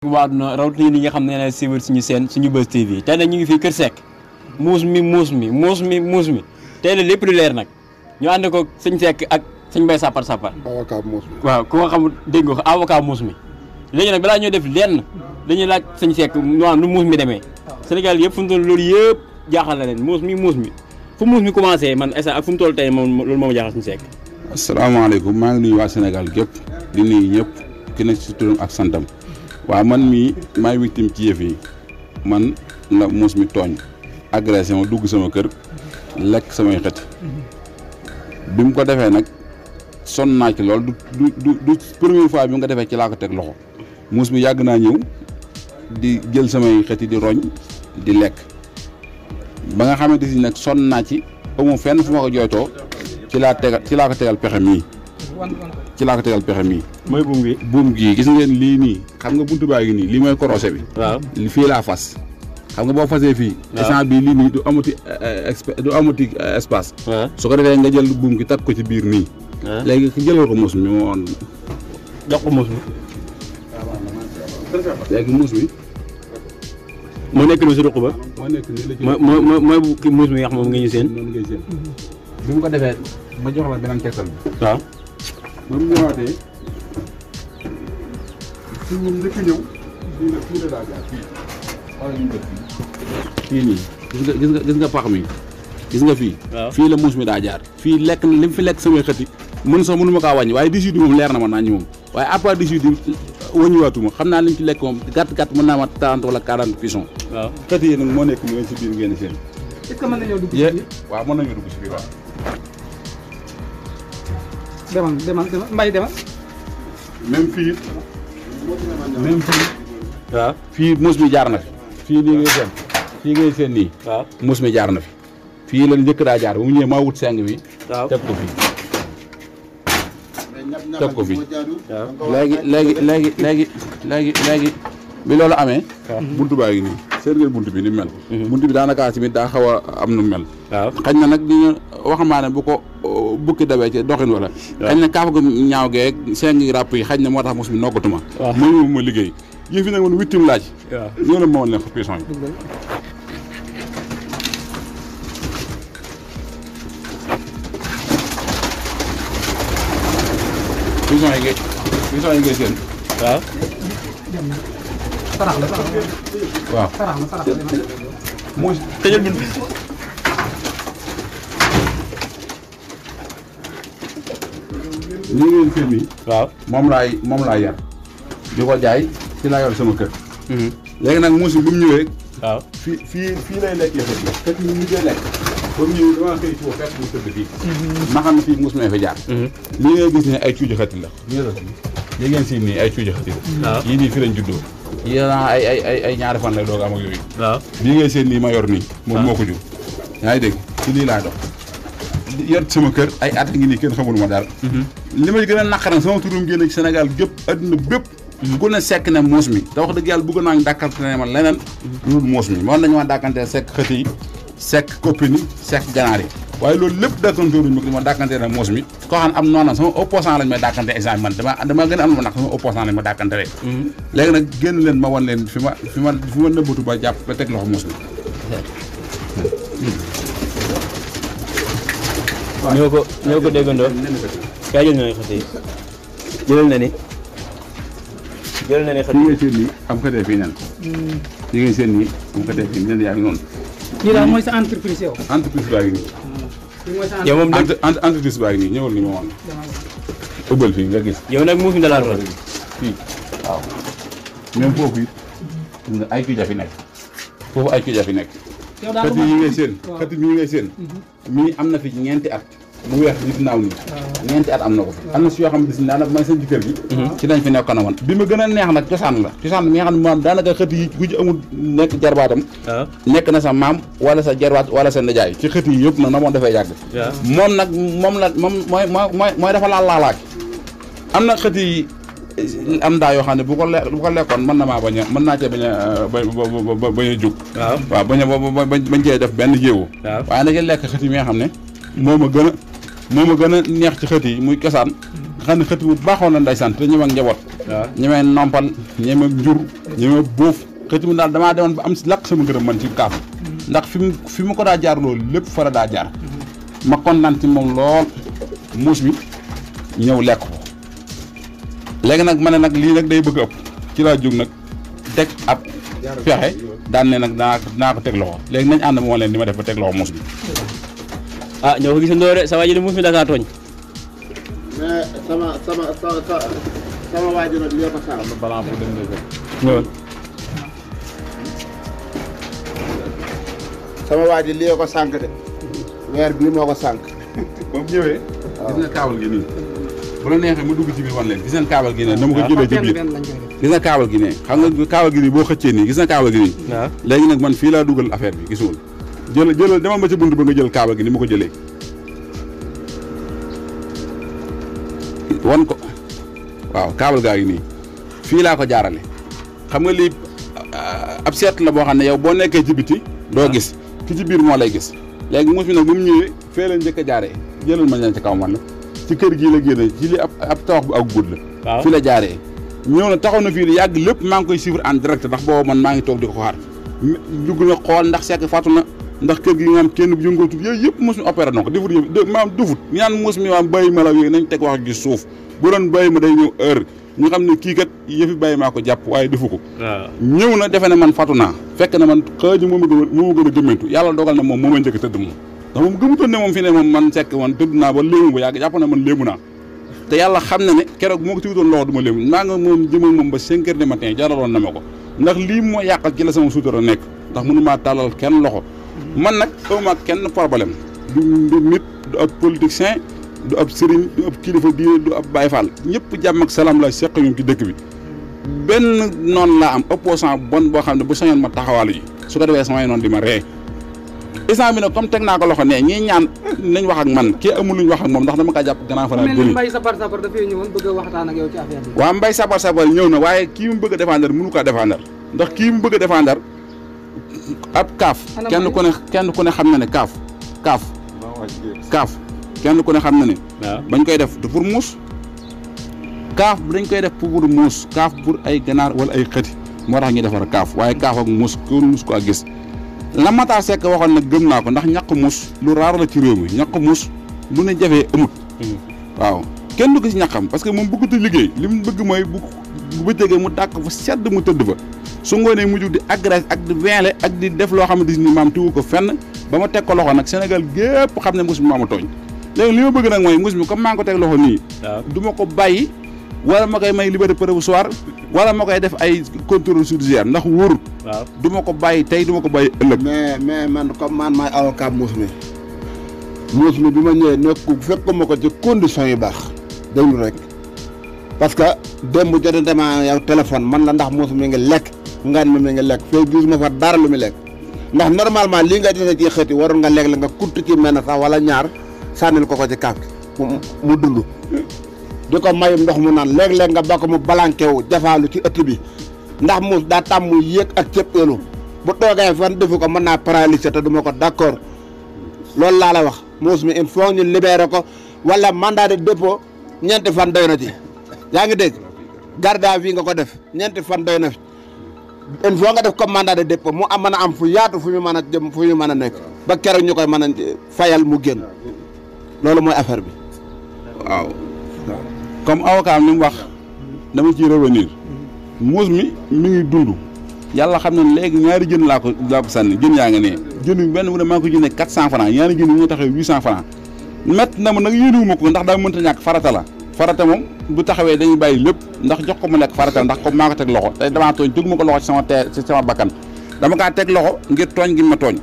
waa na rawatina ñi nga xam ne siiwal suñu seen suñu Buzz TV tey nag ñu ngi fii Kër Seck muus mi tey nag lépp lu leer nag ñu ànd ko sëñ Seck ak sëñ Mbaye Sapar avocat muus mi waaw ku nga xamul dégg nga ko avocat muus mi léegi nag balaa ñoo def lenn dañuy laaj sëñ Seck maanaam nu muus mi demee Sénégal yëpp fu mu toll loolu yëpp jaaxal na leen muus mi fu muus mi commencé man instant ak fu mu toll tey moom loolu moo ma jaaxal sëñ Seck. asalaamaaleykum maa ngi nuyu waa Sénégal gépp di nuyu ñëpp ki nekk si turam ak santam waaw man mii maay victime ci yëf yi man la muus mi tooñ agressé ma dugg sama kër lekk samay xët bi mu ko defee nag sonn naa ci lool du première fois bi mu ko defee ci laa ko teg loxo muus mi yàgg naa ñëw di jël samay xët yi di roñ di lekk ba nga xamante si nag sonn naa ci amu fenn fu ma ko jooytoo ci laa ko tegal pexe mii mooy buum gii gis ngeen lii nii xam nga buntu baa ngi nii lii mooy korosé bi waaw fii laa fas xam nga boo fasee fii instant bii lii nii du amati espace su ko defee nga jël buum gi takk ko ci biir nii léegi jëlal ko muus mi moo woon jox ko muus mi léegi muus mi moo nekk ni si ruq ba moo nekk nii mooy ki muus mi wax moom nga ñu seen noonu ngay seen bi mu ko defee ma jox la beneen tegtal bi waaw ba mu ñëwaatee fi mu njëkk ñëw fii la daa jaar fii nii gis nga pax mi gis nga fii fii la muus mi daa jaar fii lekk na li mu fi lekk samay xëti mënu ma kaa wàññi waaye 18 moom leer na ma naa ñi moom waaye à part 18 wàññiwaatuma xam naa li mu ci lekk moom gàtt mën naa ma 30 wala 40 pigeon waaw xëti yi nag moo nekk ni si biir ngeen seen est-ce que mën nañoo dugg ci biir waaw mën nañoo dugg si biir waaw demal mbay demal même fii waaw fii muus mi jaar na fi fii nii ngay seen nii waaw muus mi jaar na fi fii la njëkk daa jaar bu mu ñëwee maa wut seng bi teg ko fii léegi bi loolu amee buntu baa ngi nii seet ngeen buntu bi ni mel buntu bi daanaka tamit daa xaw a am nu mel xañ na nag diñu waxambaane bu ko bukki dabee ci doxin wala xañ na kaafa gu ñaaw geeg seng ràpp yi xañ na moo tax muus mi noggatuma mënu ma liggéey yëf yi nag man wittim laaj ñoo la ma woon leen ko pigeon yi pigeon yi ngay seen waaw sarax la waaw sarax la muus tëjal bunt bi lii ngeen seen nii waaw moom laay yar di ko jaay ci laa yor sama kër léegi nag muus bi bu mu ñëwee waaw fii lay lekk yëf yi fekk ñu ngi koy lekk ba mu ñëwee damaa xëy ci fekk mu tëdd fii ma xam ne fii muus mee fi jaar lii ngay gis ne ay cuuju xati la li ngeen siin nii ay cuuju xati la yii nii fi lañ juddoo yii naa ay ñaari fan lay doog am ak yooyu waaw lii ngay seen nii ma yor nii moom moo ko jur yaa ngi dégg ci lii laa dox yor sama kër ay at ngi nii kenn xamul ma dara li may gën a naqaram sama turum génn ci Sénégal gépp adduna bépp ku ne sekk ne muus mi te wax dëgg yàlla bëgg naa dàkkante ne ma leneen lu dul muus mi moom nañu ma dàkkante sekk xët yi sekk koppini sekk ganaar yi waaye loolu lépp dàkkantooruñ ma ko ma dàkkante ne muus mi koo xam ne am noonu sama opposant lañ may dàkkante exemple man dama gën a am ma nag sama opposant lañ ma dàkkante rek léegi nag génn leen ma wan leen fi ma nëbbatu ba jàpp ba teg loxo muus mi ñoo ko déggandoo kay jël na ni xëy jëlal na ni xëy ngay seen nii am xëtee fii nen yi ngay seen nii am xëtee fii nen yaa ngi noonu lii daal mooy sa entreprise yow entreprise baa ngi nii yow moom entreprise baa ngi nii ñëwal ni ma woon ëbbal fii nga gis yow nag muus mi dalaal ma fii waaw même foofu it nga ay cuuja fi nekk foofu ay cuuja fi nekk xët yi ngay seen xët yi ngay seen mii am na fi ñeenti at mu weex nit naaw nii ñeenti at am na ko fi am na si yoo xam ne si daanaka may seen jëkkër gi ci dañ fi nekkoon a woon bi ma gën a neex nag cosaan la cosaan mi nga xam ne maam daanaka xët yi ku ci amul nekk jarbaatam nekk na sa maam wala sa jarbaat wala sa nijaay ci xët yi yëpp nag na moom dafay yàgg moom mooy dafa laalaak am na xët yi am daa yoo xam ne bu ko lekkoon mën na maa mën naa cee bañ a jug waaw bañ cee def benn jéego waaye nag lekk xët yi mi nga xam ne moo ma gën a neex ci xët yi muy cosaan xam ne xëti bu baaxoon la ndeysaan te ñeme ak njaboot ñeme nompal ñeme njur ñeme bóof xëti mu daal damaa demoon ba am si lakk sama ngërëm man ci kaaf ndax fi mu ko daa jaar loolu lépp fara daa jaar ma kontaan ci moom lool muus mi ñëw lekk ko léegi nag ma ne nag lii nag day bëgg ëpp ci laa jóg nag teg ab fexe daan ne nag naa ko teg loxo léegi nañ ànd moo leen di ma def ba teg loxo muus bi ah ñoo ko gisandoo de sa waa ji de muus mi dakaa tooñ mais sama waa ji nag lii ko sànq. balaa bu dem ñëwal sama waa ji lii ko sànq de weer bii moo ko sànq. ba mu ñëwee gis nga kaabal gi nii bu la neexee mu dugg ci biir wan leen gis ngeen kaabal gi ne na ma ko jëlee ci biir gis nga kaabal gi ne xam nga kaabal gi nii boo xëccee nii gis nga kaabal gi nii léegi nag man fii laa dugal affaire bi gisul jëlal demal ma ci bunt ba nga jël kaabal gi ni ma ko jëlee wan ko waaw kaabal gaa ngi nii fii laa ko jaarale xam nga lii ab seet la boo xam ne yow boo nekkee ci biti doo gis ki ci biir moo lay gis léegi muus mi nag bu mu ñëwee fee la njëkk a jaaree jëlal ma ñaan ci kaw man la ci kër gii la génne ci li ab tawax bu ak gudd la fi la jaaree ñëw na taxaw na fii li yàgg lépp maa ngi koy suivre en direct ndax boobu man maa ngi toog di ko xaar dugg na xool ndax sekk fàttu na ndax kër gi nga am kenn bu yëngootu yooyu yëpp muus mi opéré na ko defut yëpp maam dufut ñaan muus mi maam bàyyi ma la yooyu nañ teg wax gi suuf bu doon bàyyi ma day ñëw heure ñu xam ne kii kat yëfi bàyyi maa ko jàpp waaye defu ko ñëw na defe ne man fàttu naa fekk na man xëy moo ma gën a gëmmentu yàlla dogal na moom moo ma njëkk tëdd moom ndax moom gëmutoon ne moom fi ne moom man sekk man tëdd naa ba léemu ba yàgg jàpp na man léemu naa te yàlla xam na ne keroog moo ko tiwutoon loxo du ma léemu maa nga moom jëmal moom ba 5 heures du matin jaraloon na ma ko ndax lii moo yàqal ci la sama suutura nekk ndax mënu maa tàllal kenn loxo man nag awma kenn problème du nit du ab politicien du ab sëriñ du ab kilifa diine du ab Baay Faal ñëpp jàmm ak salaam la seq ñoom ci dëkk bi benn noonu laa am opposant bon boo xam ne bu sañoon ma taxawaalu ji su ko defee samay noonu di ma ree instant bi nag comme teg naa ko loxo ne ñii ñaan nañ wax ak man kii amul luñ wax ak moom ndax dama kaa jàpp grand frère mel ni Mbaye Sabar Sabar dafay ñëwoon bëgg a waxtaan ak yow ci affaire bi. waaw Mbaye Sabar Sabar ñëw na waaye kii mu bëgg a défendre mënu kaa défendre ndax kii mu bëgg a défendre ab kaaf kenn ku ne xam na ne kaaf kenn ku ne xam na ne bañ koy def du pour muus kaaf dañ koy def pour muus kaaf pour ay ganaar wala ay xëti moo tax ñu defar kaaf waaye kaaf ak muus ko muus ko ak gis la Matar Seck waxoon nag gëm naa ko ndax ñàkk muus lu raar la ci réew mi ñàkk muus lu ne jafee amut waaw kenn du ko si ñàkkam parce que moom bëggutu liggéey li mu bëgg mooy bu bëccëgee mu dàkk fa sedd mu tëdd fa su ngoonee mujj di agresse ak di vinle ak di def loo xamante ni maam tiwu ko fenn ba ma teg ko loxo nag Sénégal gépp xam ne muus mi maama tooñ léegi li ma bëgg nag mooy muus mi comme maa ngi ko teg loxo nii du ma ko bàyyi wala ma koy may liberté provisoire wala ma koy def ay contrôle judiciaire ndax wóorut du ma ko bàyyi tey du ma ko bàyyi ëllëg mais man comme man maay avocat muus mi bi ma ñëwee nekku fekkuma ko ci condition yu baax déglu rek parce que démb jot dema yow téléphone man la ndax muus mi ngi lekk ngaan mi ngi lekk fee gis ma fa dara lu mu lekk ndax normalement lii nga dina ci xëti waroon nga lekk la nga kutt ci mel na sax wala ñaar sànnil ko ci kaaf mu dund di ko mayum ndox mu naan léeg-léeg nga ba ko mu balanké wu jafaalu ci ëtt bi ndax muus daa tàmm mu yéeg ak cëppeelu bu toogee fan defu ko mën naa paralyser te duma ko d'accord loolu laa la wax muus mi il faut ñu libérer ko wala mandat de dépôt ñeenti fan doy na ci yaa ngi dégg garde à vue nga ko def ñeenti fan doy na fi il faut nga def comme mandat de dépôt mu am mën a am fu yaatu fu ñu mën a jëm fu ñu mën a nekk ba keroog ñu koy mën a fayal mu génn loolu mooy affaire bi waaw comme avocat am li mu wax dama ciy revenir muus mi ngi dund yàlla xam ne léegi ñaari jën laa ko sànni jën yaa nga ne jën benn bu ne maa ngi ko jëndee 400 francs ñaari jën yi ñu taxawee 800 francs mett na ma nag yéenewuma ko ndax daa mënta ñàkk farata la farata moom bu taxawee dañuy bàyyi lépp ndax jox ko mu lekk farata la ndax comme maa ko teg loxo tey damaa tooñ teg ma ko loxo ci sama bakkan dama kaa teg loxo ngir tooñ gi ma tooñ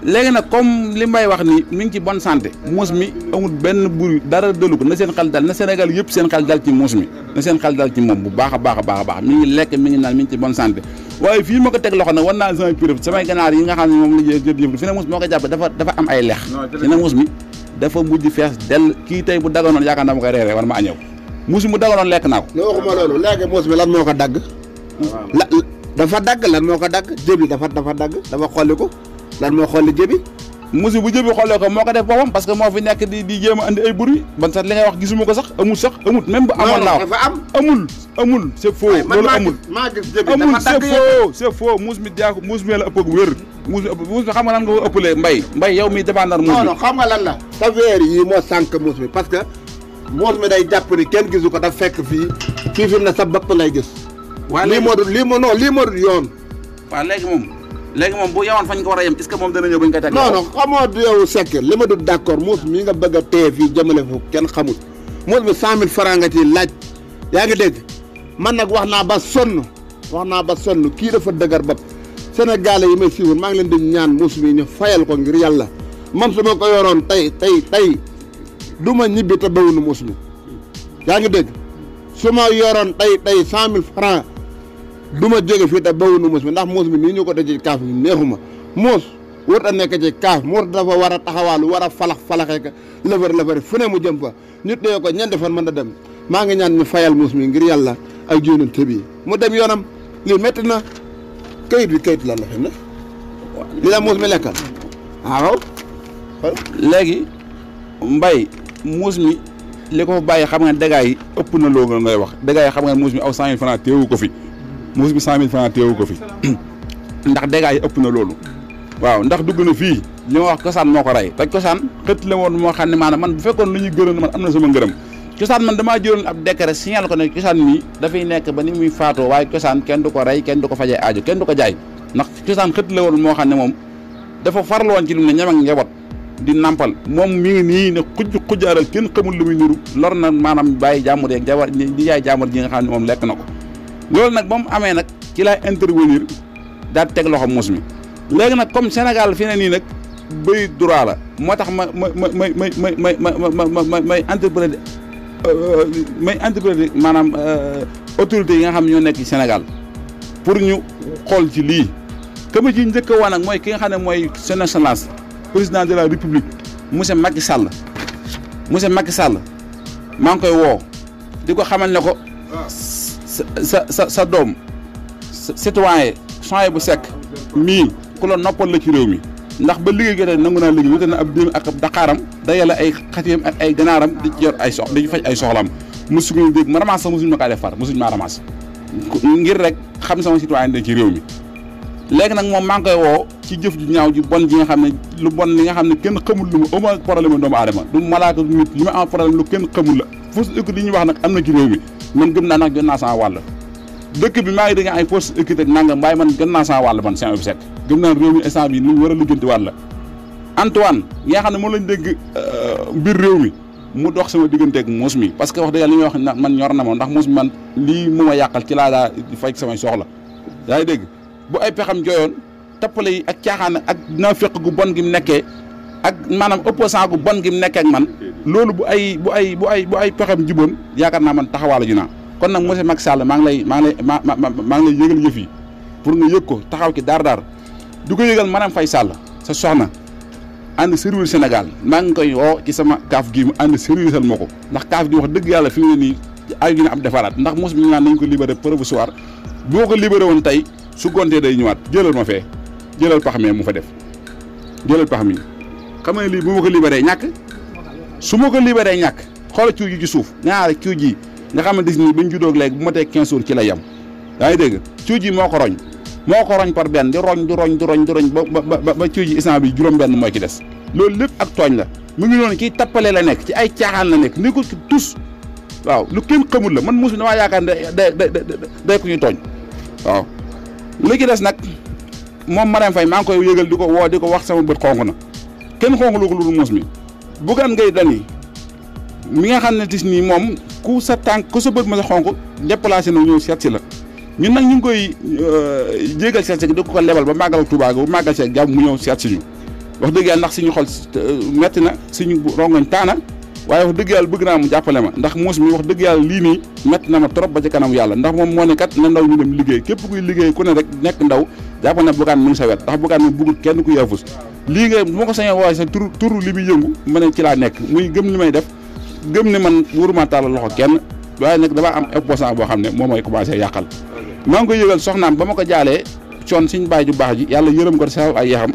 léegi nag comme li may wax ni mi ngi ci bonne santé muus mi amul benn buri dara dëlu ko na seen xel dal na Sénégal yëpp seen xel dal ci muus mi na seen xel dal ci moom bu baax a baax a baax a baax mi ngi lekk mi ngi naan mi ngi ci bonne santé waaye fii ma ko teg loxo nag war naa samay preuve samay ganaar yi nga xam ne moom la jëf fi ne muus moo ko jàppe dafa am ay lex fi ne muus mi dafa mujj fees dell kii tey bu daganoon yaakaar naa ma koy reeree war ma añëw muus mi bu daganoon lekk naa ko ne waxuma loolu léegi muus mi lan moo ko dagg dafa dagg lan moo ko dagg jëbi dafa dagg dafa xolli ko lan moo xolli jëbi muus bu jëbi xoolee ko moo ko def boppam parce que moo fi nekk di jéem a andi ay bruit ban sax li ngay wax gisuma ko sax amul même bu amoon laaw amul c'est faux loolu amul amul c'est faux muus mi jaaku muus mi la ëpp ak wér muus mi xam nga nan nga ko ëppalee mbay yow mi dépendre muus mi non xam nga lan la sa weer yi moo sànq muus mi parce que muus mi day jàpp ni kenn gisu ko daf fekk fii fi mu ne sa bopp lay gis lii moo dul yoon waaw léegi moom bu yewoon fañ ko war a yem est-ce que moom dana ñëw bañ koy teg non xamoo du yow Seck li ma du d'accord muus mi nga bëgg a téye fii jëmale fu kenn xamul muus mi 100 000 francs nga ci laaj yaa ngi dégg man nag wax naa ba sonn kii dafa dëgër bopp Sénégalais yi may siiwul maa ngi leen di ñaan muus mi ñu fayal ko ngir yàlla man su ma ko yoroon tey du ma ñibbi te bawunu muus mi yaa ngi dégg su ma yoroon tey 100 000 francs du ma jóge fii te bawunu muus mi ndax muus mi nii ñu ko def ci kaaf bi neexuma muus warut a nekk ci kaaf muus dafa war a taxawaalu war a falaxee ka lëfër fu ne mu jëm fa ñu téye ko ñeenti fan mën a dem maa ngi ñaan ñu fayal muus mi ngir yàlla ay jóonante bi mu dem yoonam lii métti na kayit lan la xam ne li la muus mi lekkal waaw léegi mbay muus mi li ko bàyyi xam nga dégâts yi ëpp na loo ngay wax dégâts yi xam nga muus mi aw 100 000 francs teewu ko fi muus mi 100 000 francs teewu ko fi ndax dégâts yi ëpp na loolu waaw ndax dugg na fii li ma wax cosaan moo ko rey te cosaan xët la woon moo xam ne maanaam man bu fekkoon lu ñuy gërëm man am na sama ngërëm cosaan man damaa jëloon ab décret signal ko ne cosaan mi dafay nekk ba ni muy faatoo waaye cosaan kenn du ko rey kenn du ko fajee aajo kenn du ko jaay ndax cosaan xët la woon moo xam ne moom dafa farlu woon ci lu ne ñam ak njaboot di nampal moom mi ngi nii ne xujjaaral kenn xamul lu muy niru lor na maanaam bàyyi jàmbur yeeg jabar di jaay jàmbur ji nga xam ne moom lekk na ko loolu nag ba mu amee nag ci laay intervenir daal di teg loxo muus mi léegi nag comme Sénégal fi ne nii nag bëy droit la moo tax may interpréter maanaam autorités yi nga xam ne ñoo nekk ci Sénégal pour ñu xool ci lii que ma ci njëkk a wax nag mooy ki nga xam ne mooy son excellence président de la république monsieur Macky Sall maa ngi koy woo di ko xamal ne ko sa doom citoyen Souhaïbou Seck mii ku la noppal la ci réew mi ndax ba liggéey jotee nangu naa liggéey wute na ab déem ak ab daqaaram da yàlla ay xatiyam ak ay ganaaram di ci yor ay di faj ay soxlaam mosuñu dégg ma ramasse sax mosuñu ma kaa def far mosuñu maa ramasse ngir rek xam sama citoyen de ci réew mi léegi nag moom maa ngi koy woo ci jëf ju ñaaw ji bon ji nga xam ne lu bon li nga xam ne kenn xamul lu mu ama problème doomu aadama du malaaka du nit li ma am problème lu kenn xamul la fausse écoute yi ñuy wax nag am na ci réew mi man gëm naa nag jot naa sama wàll dëkk bi maa ngi dégg ay fausse écoute ak nangam waaye man gën naa sama wàll man Souhaïbou Seck gëm naa réew mi instant bi lu war a lijjanti wàll Antoine yi nga xam ne moom lañ dégg mbir réew mi mu dox sama digganteeg muus mi parce que wax dëgg li ñuy wax man ñor na ma ndax muus mi man lii mu ma yàqal ci laa daa faj samay soxla yaa ngi dégg bu ay pexam jooyoon tappale yi ak caaxaan ak naafeq gu bon gi mu nekkee ak maanaam opposant gu bon gi mu nekkee ak man loolu bu ay pexam jiboon yaakaar naa man taxawaala ju naa kon nag monsieur Macky Sall maa ngi lay yëgal yëf yi pour nga yëg ko taxaw ci daar du ko yëgal Marème Faye Sall sa soxna ànd servir Sénégal maa ngi koy woo ci sama kaaf gi mu ànd servirsal ma ko ndax kaaf gi wax dëgg yàlla fi mu ne nii ay gi ne am defaraat ndax mos mi ñu naan nañ ko libéré provisoire boo ko libéré woon tey su gontee day ñëwaat jëlal ma fee jëlal pax mi mu fa def jëlal pax mi xam nga lii bu ma ko libéré ñàkk su ma ko libéré ñàkk xoola ciw ji ci suuf ñaare ciw ji nga xamante ni bañ juddóog léegi bu ma tee 15 jours ci la yem yaa ngi dégg ciw ji moo ko roñ par benn di roñ ba ciw ji instant bi juróom-benn mooy ci des loolu lépp ak tooñ la mu ngi noonu kiy tappale la nekk ci ay caaxaan la nekk ni ko tus waaw lu kenn xamul la man mosu damaa yaakaar ne day ko ñu tooñ waaw li ci des nag moom Marème Faye maa ngi koy yëgal di ko woo di ko wax sama bët xonk na kenn xonk lu ko lu muus mi Bougane Gueye Dany mi nga xam ne tis nii moom ku sa tànk ku sa bët ma sa xonk déplacé na ñëw seet si la ñun nag ñu ngi koy jéegal seet si di ko lebal ba màggal Touba ba màggal si jàmm mu ñëw seet si ñu wax dëgg yàlla ndax suñu xol metti na suñu rongoñ taana waaye wax dëgg yàlla bëgg naa mu jàppale ma ndax muus mi wax dëgg yàlla lii nii metti na ma trop ba ci kanam yàlla ndax moom moo ne kat na ndaw ñu dem liggéey képp kuy liggéey ku ne rek nekk ndaw jàpp na Bougane mu ngi sa wet ndax Bougane moom bëggul kenn ku yaafus lii nga bu ma ko sañee wooye sa turu li muy yëngu ma ne ci laa nekk muy gëm li may def gëm ne man waruma tàllal loxo kenn waaye nag damaa am opposant boo xam ne moom mooy commencé yàqal maa ngi koy yëgal soxnaam ba ma ko jaalee coon suñ baay ju baax ji yàlla yërëm ko sa ay yaxam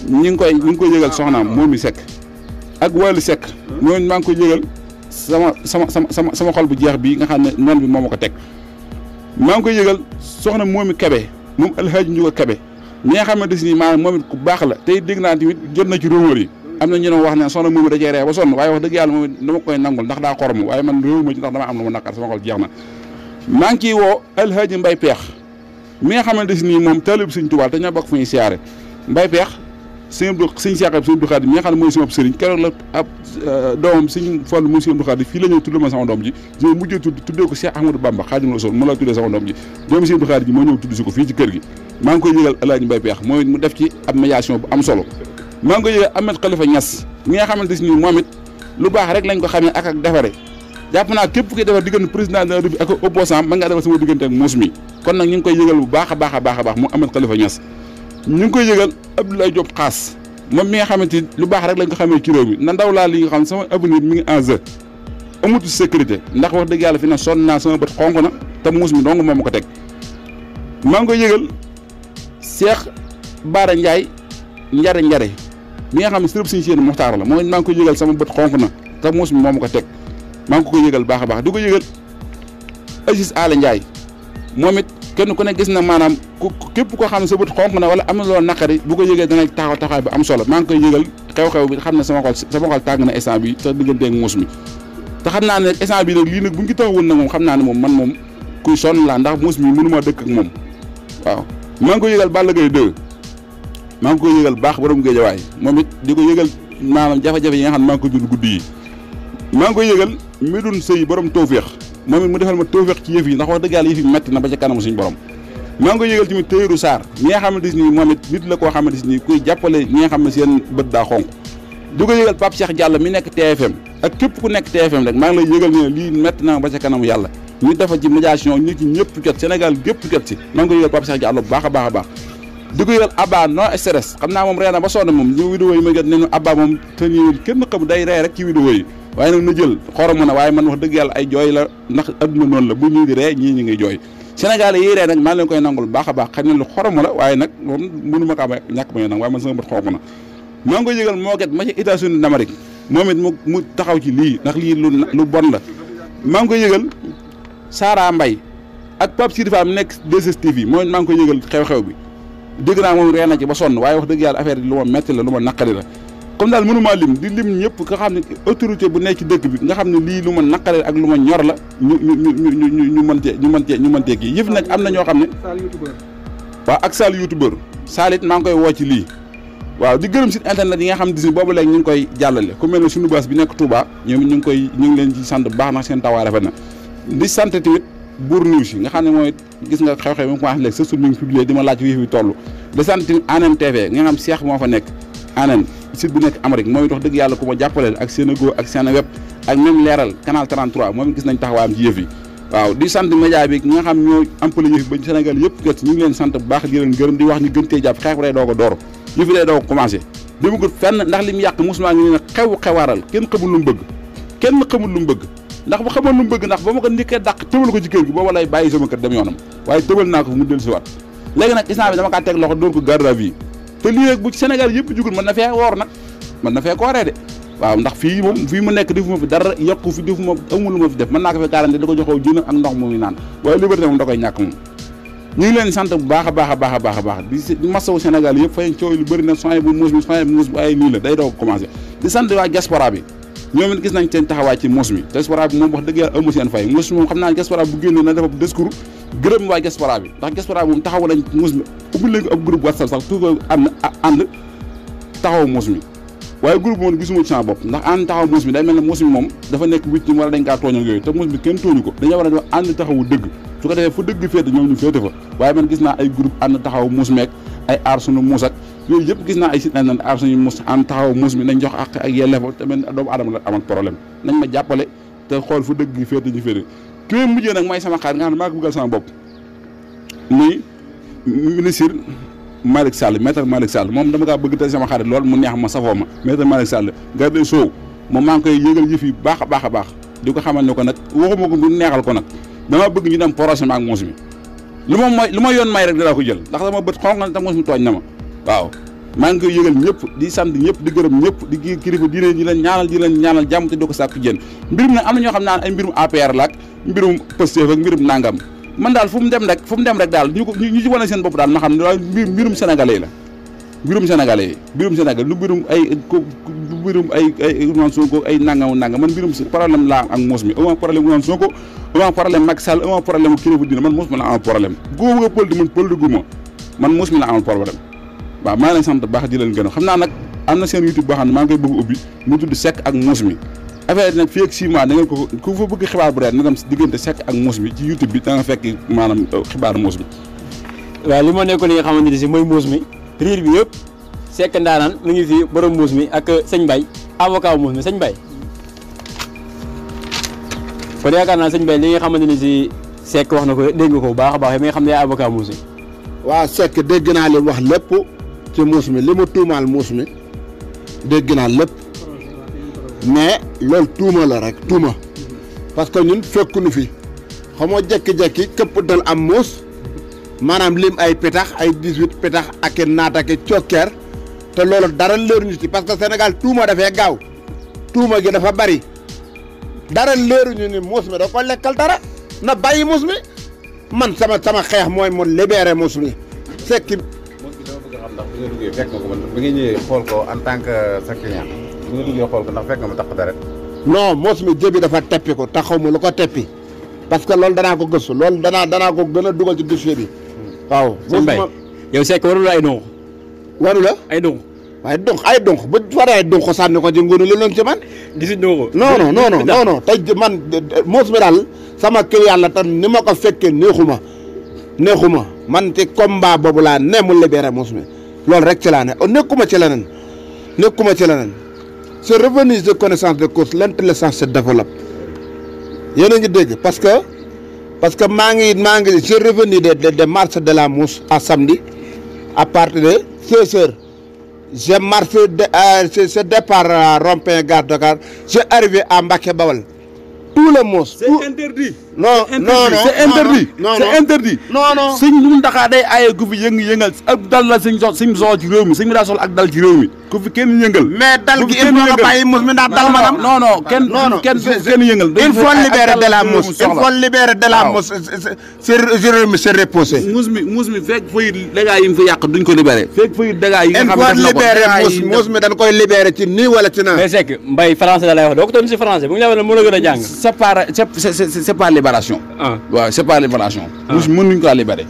ñu ngi koy yëgal soxnaam moom mi Seck ak Wally Seck ñooñu maa ngi koy yëgal sama xol bu jeex bii nga xam ne noonu bi moo ma ko teg maa ngi koy yëgal soxna moomi Kebe moom Alhaaji Njuga Kebe ñi nga xamante ni maanaam moom it ku baax la tey dégg naa tamit jot na ci rumeur yi am na ñu doon wax ne soxna moomi da cee ree ba sonn waaye wax dëgg yàlla moom it dama koy nangul ndax daa xorom waaye man réewu ma ci ndax dama am lu ma naqar sama xol jeex na maa ngi ciy woo Alhaaji Mbay Peex mi nga xamante ni moom taalib Sëñ Tuubaa te ñoo bokk fu ñuy siyaare Mbay Peex sëñ Seex Abdu Xaadir mi nga xam ne mooy sama sëriñ keroog la ab doomam sëñ Fallu mu sëñ Abdu Xaadir fii la ñëw tudd ma sama doom ji ñoo mujjee tuddee ko Cheikh Ahmadou Bamba Xaadimu Rasuul mu la tuddee sama doom ji doomu sëñ Abdu Xaadir ji moo ñëw tudd si ko fii ci kër gi maa ngi koy yëgal Alaaji Mbay Peex mooy mu def ci ab médiation bu am solo maa ngi koy yëgal Ahmed Khalifa Niass mi nga xamante ni moom it lu baax rek lañ ko xamee ak defare jàpp naa képp kuy defar diggante président de la République ak opposant ba nga defar sama diggante ak muus mi kon nag ñu ngi koy yëgal bu baax a baax a baax a baax mu Ahmed Khalifa Niass ñu ngi koy yëgal Abdoulaye Diop Xaas moom mi nga xamante ni lu baax rek lañ ko xamee ci réew mi na ndaw laa li nga xam sama avenir mi ngi en jeu amut sécurité ndax wax dëgg yàlla fi na sonn naa sama bët xonk na te muus mi dong moo ma ko teg maa ngi koy yëgal Cheikh Bara Ndiaye njare mi nga xam ne sërëb Sëñ Seen Muxtaar la moom maa ngi koy yëgal sama bët xonk na te muus mi moo ma ko teg maa ngi ko koy yëgal baax a baax di ko yëgal Aziz Ala Ndiaye moom it kenn ku ne gis na maanaam képp koo xam ne sa bët xonk na wala am na loolu naqari bu ko yëgee dana taxawaay bu am solo maa ngi koy yëgal xew-xew bi xam ne sama xol tàng na instant bi te digganteeg muus mi te xam naa ne nag instant bi nag lii nag buñ ko taxawoon nag moom xam naa ne moom man moom kuy sonn laa ndax muus mi mënuma dëkk ak moom waaw maa ngi koy yëgal Balla Gaye 2 maa ngi koy yëgal baax borom Géejawaay moom it di ko yëgal maanaam jafe-jafe yi nga xam ne maa ngi ko dund guddi yi maa ngi koy yëgal Medoune Seye borom tawféex moom it mu defal ma tawféex ci yëf yi ndax wax dëgg yàlla yëf yi metti na ba ca kanamu suñu borom maa ngi koy yëgal tamit Téyru Sarr ñi nga xamante ni moom it nit la koo xamante ni kuy jàppale ñi nga xam ne seen bët daa xonk di ko yëgal Pape Cheikh Diallo mi nekk TFM ak képp ku nekk TFM rek maa ngi lay yëgal ne lii metti na ba ca kanamu yàlla ñu defa ci médiation ñu ci ñëpp jot Sénégal gépp jot ci maa ngi koy yëgal Pape Cheikh Diallo bu baax a baax a baax di ko yëgal Abba no stress xam naa moom ree na ba sonn moom ñu vidéo yi ma jot ne Abba moom te ñu kenn xam day ree rek ci vidéo yi waaye nag na jël xorom na waaye man wax dëgg yàlla ay jooy la ndax adduna noonu la bu ñii di ree ñii ñi ngi jooy Sénégal yi ree nag maa leen koy nangul baax a baax xam ne lu xorom la waaye nag moom mënu ma kaa ba ñàkk ma nag waaye man sama bët xonk na maa ngi koy yëgal moo get ma ci États-Unis d'Amérique moom it mu taxaw ci lii ndax lii lu bon la maa ngi koy yëgal Sara Mbaye ak Pape Sidi Fall mi nekk 2STV moom it maa ngi koy yëgal xew-xew bi dégg naa moom ree na ci ba sonn waaye wax dëgg yàlla affaire bi lu ma metti la lu ma naqari la comme daal mënumaa lim di lim ñëpp nga xam ne autorité bu nekk ci dëkk bi nga xam ne lii lu ma naqari ak lu ma ñor la ñu mën cee kii yëf nag am na ñoo xam ne waaw ak Sall youtubeur Sall it maa ngi koy woo ci lii waaw di gërëm site internet yi nga xam ne boobu léegi ñu ngi koy jàllale ku mel ne suñu baas bi nekk Touba ñoom ñu ngi leen ci sant bu baax ndax seen tawaay rafet na di sant tamit Bour News yi nga xam ne mooy gis nga xew-xew bi mu commencé léegi sa sur mi ngi publié di ma laaj wii fi toll di sant tamit ANN TV nga xam Cheikh moo fa nekk ANN site bu nekk Amérique moom it wax dëgg yàlla ku ma jàppaleel ak Sénégo ak Seneweb ak même leeral canal 33 moom gis nañ taxawaayam ci yëf yi waaw di sant média bi nga xam ñoo ampale yëf yi ba Sénégal yëpp jot ñu ngi leen sant bu baax di leen gërëm di wax ñu gën tee jàpp xeex bi day doog a door yëf yi day doog a commencé demagut fenn ndax li mu yàq mosumaa ngi ne xewaaral kenn xamul lu mu bëgg ndax bu xamoon lu mu bëgg ndax ba ma ko ndikkee dàq tëbal ko ci kër gi booba lay bàyyi sama kër dem yoonam waaye tëbal naa ko mu dellu si waat léegi nag instant bi dama kaa teg loxo door ko garde à vue te lii nag bu ci Sénégal yëpp jugul mën na fee woor nag mën na fee kooree de waaw ndax fii mu nekk defuma fi dara yokku fi defuma amul lu ma fi def mën naa ko fi garanti di ko joxoo jën ak ndox mu naan waaye liberté moom da koy ñàkk moom ñu ngi leen sant bu baax a baax a baax a baax a baax di masawu Sénégal yëpp fay coow lu bëri na soin bu muus bi waaye nii la day doog commencé di sant waa diaspora bi ñoom it gis nañ seen taxawaay ci muus mi diaspora bi moom wax dëgg yàlla amu seen fay muus mi moom xam naa ne diaspora bu génnee na dafa discours gërëm waa diaspora bi ndax diaspora bi moom taxaw nañ muus mi ubbi leen ko ab groupe WhatsApp sax tout ànd taxaw muus mi waaye groupe moom gisuma ci sama bopp ndax ànd taxaw muus mi day mel ne muus mi moom dafa nekk victime wala dañ kaa tooñ ak yooyu te muus mi kenn tooñu ko dañoo war a def ànd taxawu dëgg su ko defee fu dëgg féete ñoom ñu féete fa waaye man gis naa ay groupe ànd taxaw muus meek ay aar sunu muus ak yooyu yëpp gis naa ay site internet aar suñu muus ànd taxaw muus mi nañ jox ak yelleef te mel doomu aadama la am ak problème nañ ma jàppale te xool fu dëgg féete ñu féete ki may mujjee nag mooy sama xarit nga xam ne maa ko bëggal sama bopp muy ministre Malick Sall maître Malick Sall moom dama kaa bëgg te sama xarit lool mu neex ma safoo ma maître Malick Sall garde soow moom maa ngi koy yëgal yëf yi baax a baax a baax di ko xamal ne ko nag waxuma ko bu neexal ko nag dama bëgg ñu dem projet ak muus mi lu ma yoon may rek dinaa ko jël ndax dama bët xonq na te muus mi tooñ na ma waaw maa ngi koy yëgal ñëpp di sant ñëpp di gërëm ñëpp di kilifa diine di leen ñaanal jàmm te doo ko sàkku jën mbirum nag am na ñoo xam naan ay mbirum APR la ak mbirum Pastef ak mbirum nangam man daal fu mu dem rek daal ñu ci wane seen bopp daal na xam ne daal mbirum sénégalais la mbirum sénégalais lu mbirum ay Ousmane Sonko ay nangam man mbirum problème laa ak moos mi ama problème Ousmane Sonko ama problème Macky Sall ama problème kilifa diine man moos mi la amal problème góob nga politique man politique gu ma man moos mi la amal problème waaw maa ngi leen sant baax di leen gën a xam naa nag am na seen YouTube boo xam ne maa ngi koy bëgg ubbi mu tudd Seck ak Mouss mi affaire nag fii ak 6 mois da ngeen ko ku fa bëgg xibaar bu reer na dem diggante Seck ak Mouss mi ci YouTube bi da nga fekk maanaam xibaaru Mouss mi waaw li ma nekkoon li nga xamante ni si mooy Mouss mi riir bi yëpp Seck ndaanaan mu ngi fi borom Mouss mi ak sëñ Mbaye avocat Mouss mi sëñ Mbaye kon yaakaar naa sëñ Mbaye li nga xamante ni si Seck wax na ko dégg nga ko bu baax a baax mi nga xam ne yaay avocat Mouss mi waaw Seck dégg naa li wax lépp ci Mouss mi li mu tuumaal Mouss mi dégg naa lépp mais loolu tuuma la rek tuuma parce que ñun fekkuñu fi xamoo jekki-jekki këpp dal am Mouss maanaam lim ay petax ay 18 petax ak naata ak cokkeer te loolu dara leeruñu ci parce que Sénégal tuuma dafay gaaw tuuma gi dafa bari dara leeruñu ni Mouss mi da ko lekkal dara na bàyyi Mouss mi man sama xeex mooy mu libéré Mouss mi Seck. Mouss mi dama bëgg a xam ndax bi nga duggee fekk nga ko man bi nga ñëwee xool ko en tant que sa client bi nga duggee xool ko ndax fekk nga mu tax dara. non Mouss mi jëbi dafa teppi ko taxaw ma lu ko teppi parce que loolu danaa ko gëstu loolu danaa ko gën a dugal ci dossier bi waaw. sëñ Mbaye yow Seck warul la ay donk. waru la ay donk. waaye ay donk bu faree donk ko sànni ko ci ngóonu lu loon ci man. gisuñ donk. non tey man Mouss mi daal sama client la te ni ma ko fekkee neexuma man ci combat boobu laa ne mu libéré Mouss mi loolu rek ci laa ne nekkuma ci leneen c'est revenu de connaissance de cause l'intelligence se développe yéen a ngi dégg parce que maa ngi j'ai revenu de marche de la Mouss à samedi à partir de 16h j'ai marché ce départ à rond-point Gare Dakar j'ai arrivé à Mbacké Bawal tout le Mouss. C'est interdit. Non. C'est interdit. Non. sëñ Mountakha day aaye ku fi yëngal ak dal la sëñ ci réew mi sëñ mi daa sol ak dal ci réew mi ku fi kenn yëngal. mais dal gi il faut nga bàyyi Mouss mi ndax dal ma non kenn yëngal. il faut libérer de la Mouss. il faut libérer de la Mouss. réew mi se reposer. Mouss mi fekk fay dégâts yi mu fi yàq duñ ko libéré. fekk fay dégâts yi nga xam ne def na ko Mouss mi dañ koy libéré ci nii wala ci naa. mais Seck Mbaye français la lay wax doo ko doon si français bu ñu la mën a gën a jàng. c'est pas libération. waaw c'est pas libération. Mouss mënuñ ko libéré.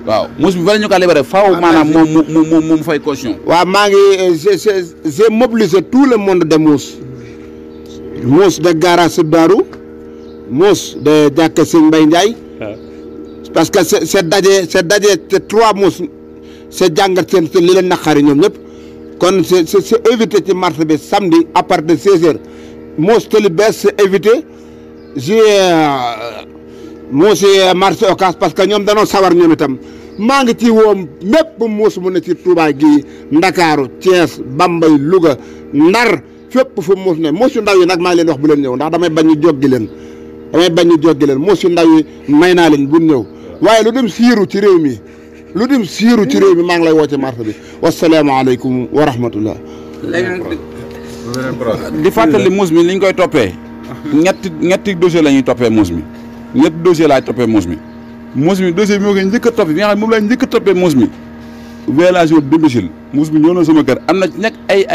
waaw Mouss bi bala ñu ko libéré faaw maanaam moom fay caution. waaw maa ngi j'ai mobilisé tout le monde de Mouss de garage Darou Mouss de jàkka Sëñ Mbaye Ndiaye parce que c'est daje te 3 Mouss c'est jàngat seen li leen naqari ñoom ñëpp kon c'est évité ci marché bi samedi à partir de 16h Mouss te li bees c'est évité Mouss marché Ocass parce que ñoom danoo sawar ñoom itam maa ngi ci woom mépp Mouss mu ne ci Touba gii Ndakaaru Thiès Bambey Louga Ndar fépp fu Mouss ne Mouss yu ndaw yi nag maa ngi leen wax bu leen ñëw ndax damay bañ ñu joggi leen Mouss yu ndaw yi may naa leen bu ñëw waaye lu dem siiru ci réew mi maa ngi lay woo ci marché bi wasalaamaaleykum wa rahmatullah. di fàttali Mouss mi li ñu koy toppee ñetti dossier la ñuy toppee Mouss mi ñetti dossier laay toppee Mouss mi dossier bi moo koy njëkk a toppee bi nga xam ne moom laay njëkk a toppee Mouss mi violation de domicile Mouss mi ñëw na sama kër am na nekk ay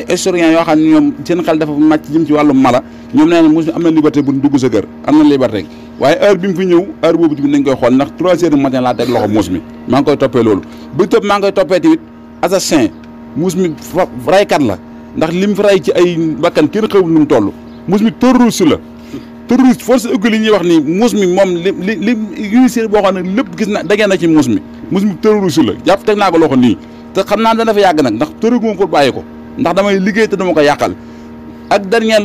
historiens yoo xam ne ñoom seen xel dafa màcc jëm ci wàllu mala ñoom nee na Mouss mi am na liberté bu dugg sa kër am na liberté waaye heure bi mu fi ñëw heure boobu tamit nañ koy xool ndax 3 heures du matin laa teg loxo Mouss mi maa ngi koy toppee loolu bu topp maa ngi koy toppee tamit assassin Mouss mi raykat la ndax lim fi ray ci ay bakkan kenn xamul nu mu toll Mouss mi terroriste la terroriste force occulte li ñuy wax ni Mouss mi moom li réussir boo xam ne lépp gis na dagee na ci Mouss mi terroriste la jàpp teg naa ko loxo nii te xam naa dana fa yàgg nag ndax tëru moom pour bàyyi ko ndax damay liggéey te dama ko yàqal ak dernier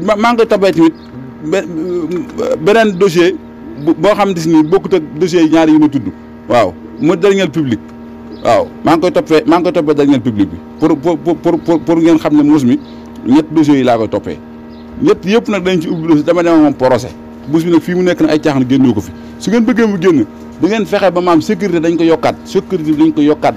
maa ngi koy toppee tamit beneen dossier boo xam ne ni bokkut ak dossier yi ñaari yi ma tudd waaw mu dernier public waaw maa ngi koy toppee dernier public bi pour ngeen xam ne Mouss mi ñett dossiers yi laa koy toppee ñett yëpp nag dañ ci ubbi dossier dama demoon moom procès Mouss mi nag fii mu nekk nag ay caaxaan génnoo ko fi su ngeen bëggee mu génn da ngeen fexe ba maam sécurité dañ ko yokkaat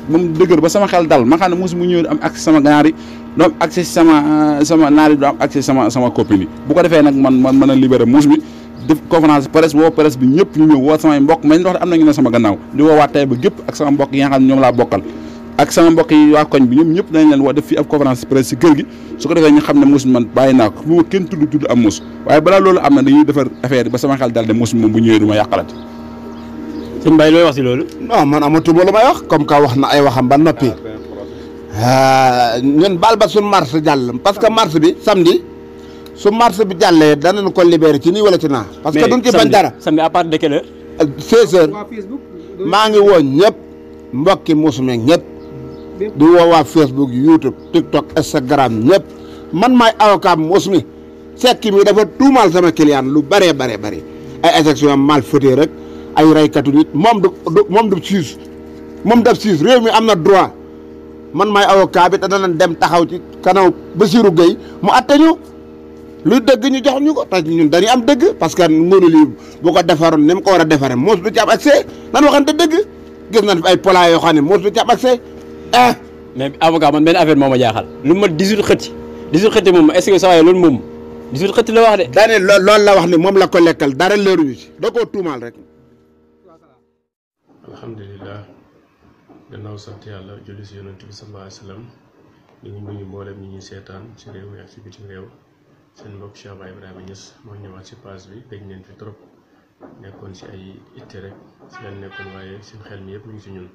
ba mu dëgër ba sama xel dal ma xam ne muus mu ñëw am accès sama ganaar yi do am accès sama naar yi do am accès sama copine yi bu ko defee nag man mën a libéré muus bi def conférence presse woo presse bi ñëpp ñu ñëw woo samay mbokk mais wax am na ñu ne sama gannaaw di woo waa Taïba gépp ak sama mbokk yi nga xam ne ñoom laa bokkal ak sama mbokk yi waa koñ bi ñoom ñëpp dañ leen woo def fii ab conférence presse si kër gi su ko defee ñu xam ne muus man bàyyi naa ko bu ma kenn tudd am muus waaye balaa loolu am na dañuy defar affaire ba sama xel dal de muus moom bu ñëwee du ma yàqalati. sëñ Mbaye looy wax si loolu. non man amatuma lu may wax comme que wax na ay waxam ba noppi ñun baal ba suñ marche jàll parce que marche bi samedi su marche bi jàllee danañ ko libéré ci nii wala ci naa. parce que duñ ci bañ dara. samedi à part de quelle heure. 16h maa ngi woo ñëpp mbokki muus meeg ñëpp di woo waa Facebook YouTube TikTok Instagram ñëpp man maay avocat muus mi sekki mi dafa tuumaal sama client lu bëree bëri ay affection mal fautée rek ay raykatu nit moom du siis moom daf siis réew mi am na droit man maay avocat bi te danañ dem taxaw ci kanaw Bassirou Gueye mu atte ñu luy dëgg ñu jox ñu ko te ñun dañuy am dëgg parce que ngóonu lii bu ko defaroon ni mu ko war a defaree muus du ci am accès nan waxante dëgg gis nañ fi ay plat yoo xam ne muus du ci am accès mais avocat man benn affaire moo ma jaaxal lu ma 18 xëtti moom est-ce que saa waay loolu moom 18 xëtti la wax de. daane loolu la wax ni moom la ko lekkal dara leeruñu ci da koo tuumaal rek. alhamdulilah gannaaw sant yàlla julli si yonent bi sallallahu alayhi wa sallam ñu ngi nuyu mboolem ñi ñuy seetaan ci réew mi ak ci bitim réew seen mbokk Cheikh Baye Ibrahima Niass moo ñëwaat ci page bi dégg ngeen fi trop nekkoon ci ay itte rek ci leen nekkoon waaye seen xel mi yëpp ñu ngi ci ñun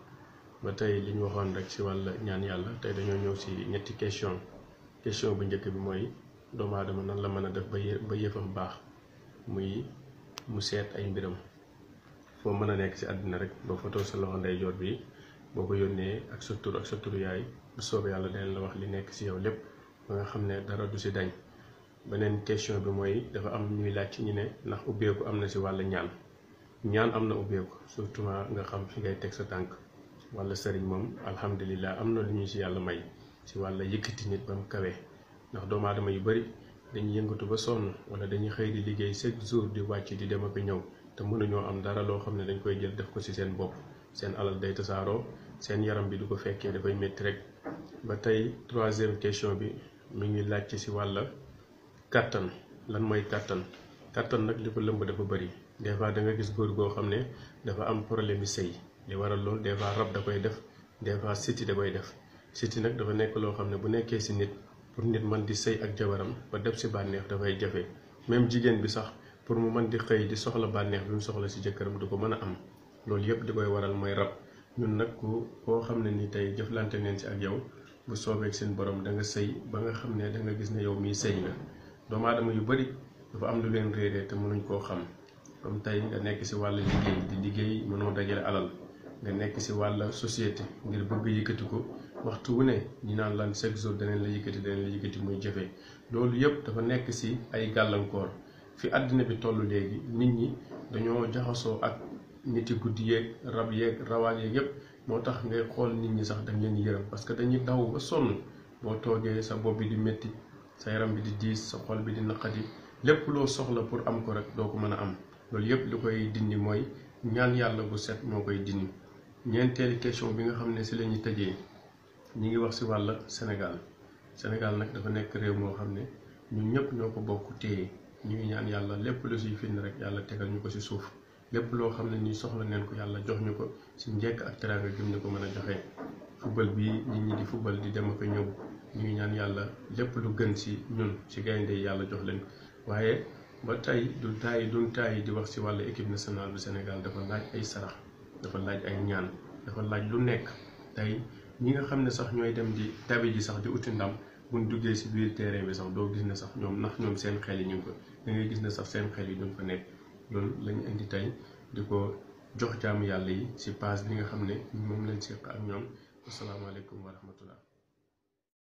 ba tey li ñu waxoon rek ci wàll ñaan yàlla tey dañoo ñëw ci ñetti question bu njëkk bi mooy doomu aadama nan la mën a def ba yëfam baax muy mu seet ay mbiram foo mën a nekk ci àddina rek boo foto sa loxo ndeyjoor bi boo ko yónnee ak sa tur yaay bu soobee yàlla dinañ la wax li nekk ci yow lépp ba nga xam ne dara du ci dañ. beneen question bi mooy dafa am ñuy laaj ci ñu ne ndax ubbeeku am na ci wàll ñaan am na ubbeeku surtout nga xam fi ngay teg sa tànk wala sëriñ moom alhamdulilah am na lu ñu ci yàlla may ci wàll yëkkati nit ba mu kawee ndax doomu aadama yu bari dañuy yëngatu ba sonn wala dañuy xëy di liggéey chaque jour di wàcc di dem ak ñëw te mënuñoo am dara loo xam ne dañ koy jël def ko ci seen bopp seen alal day tasaaroo seen yaram bi du ko fekkee dafay métti rek. ba tey troisième question bi mi ngi laaj ci wàll kàttan lan mooy kàttan nag li ko lëmb dafa bëri des fois da nga gis góor goo xam ne dafa am problème yi sëy li waral loolu des fois rab da koy def des fois siti da koy def siti nag dafa nekk loo xam ne bu nekkee ci nit pour nit mën di sëy ak jabaram ba def ci bànneex dafay jafe même jigéen bi sax pour mu mën di xëy di soxla bànneex bi mu soxla ci jëkkëram du ko mën a am loolu yëpp di koy waral mooy rab ñun nag koo xam ne ni tey jëflante neen ci ak yow bu soobee seen borom da nga sëy ba nga xam ne da nga gis ne yow mii sëy nga doomu aadama yu bari dafa am lu leen réeree te mënuñ koo xam comme tey nga nekk ci wàll liggéey di liggéey mënoo dajale alal nga nekk ci wàll société ngir bëgg yëkkati ko waxtu wu ne ñi naan lan chaque jour danañ la yëkkati muy jafe loolu yëpp dafa nekk ci ay gàllankoor fi àddina bi toll léegi nit ñi dañoo jaxasoo ak niti guddi yeeg rab yeeg rawaan yeeg yëpp moo tax ngay xool nit ñi sax dañ leen yërëm parce que dañuy daw ba sonn boo toogee sa bopp bi di métti sa yaram bi di diis sa xol bi di naqadi lépp loo soxla pour am ko rek doo ko mën a am loolu yëpp li koy dindi mooy ñaan yàlla bu set moo koy dindi. ñeenteeli question bi nga xam ne ci la ñuy tëjee ñi ngi wax ci wàll Sénégal nag dafa nekk réew moo xam ne ñun ñëpp ñoo ko bokk téye ñu ngi ñaan yàlla lépp lu ciy firnde rek yàlla tegal ñu ko ci suuf lépp loo xam ne nii soxla neen ko yàlla jox ñu ko ci njekk ak teraanga gim ñu ko mën a joxee football bi nit ñi di football di dem ak ñëw ñu ngi ñaan yàlla lépp lu gën ci ñun ci gaynde yàlla jox leen waaye ba tey duñ tàyyi di wax ci wàllu équipe nationale bu Sénégal dafa laaj ay sarax dafa laaj ay ñaan dafa laaj lu nekk tey ñi nga xam ne sax ñooy dem di tabi ji sax di uti ndam buñ duggee ci biir terrain bi sax doo gis ne sax ñoom seen xel yi ñu ngi ko da ngay gis ne sax seen xel yi ñu ngi fa nekk loolu lañu indi tey di ko jox jaamu yàlla yi ci page bi nga xam ne moom lañ seq ak ñoom asalaamaaleykum wa rahmatullah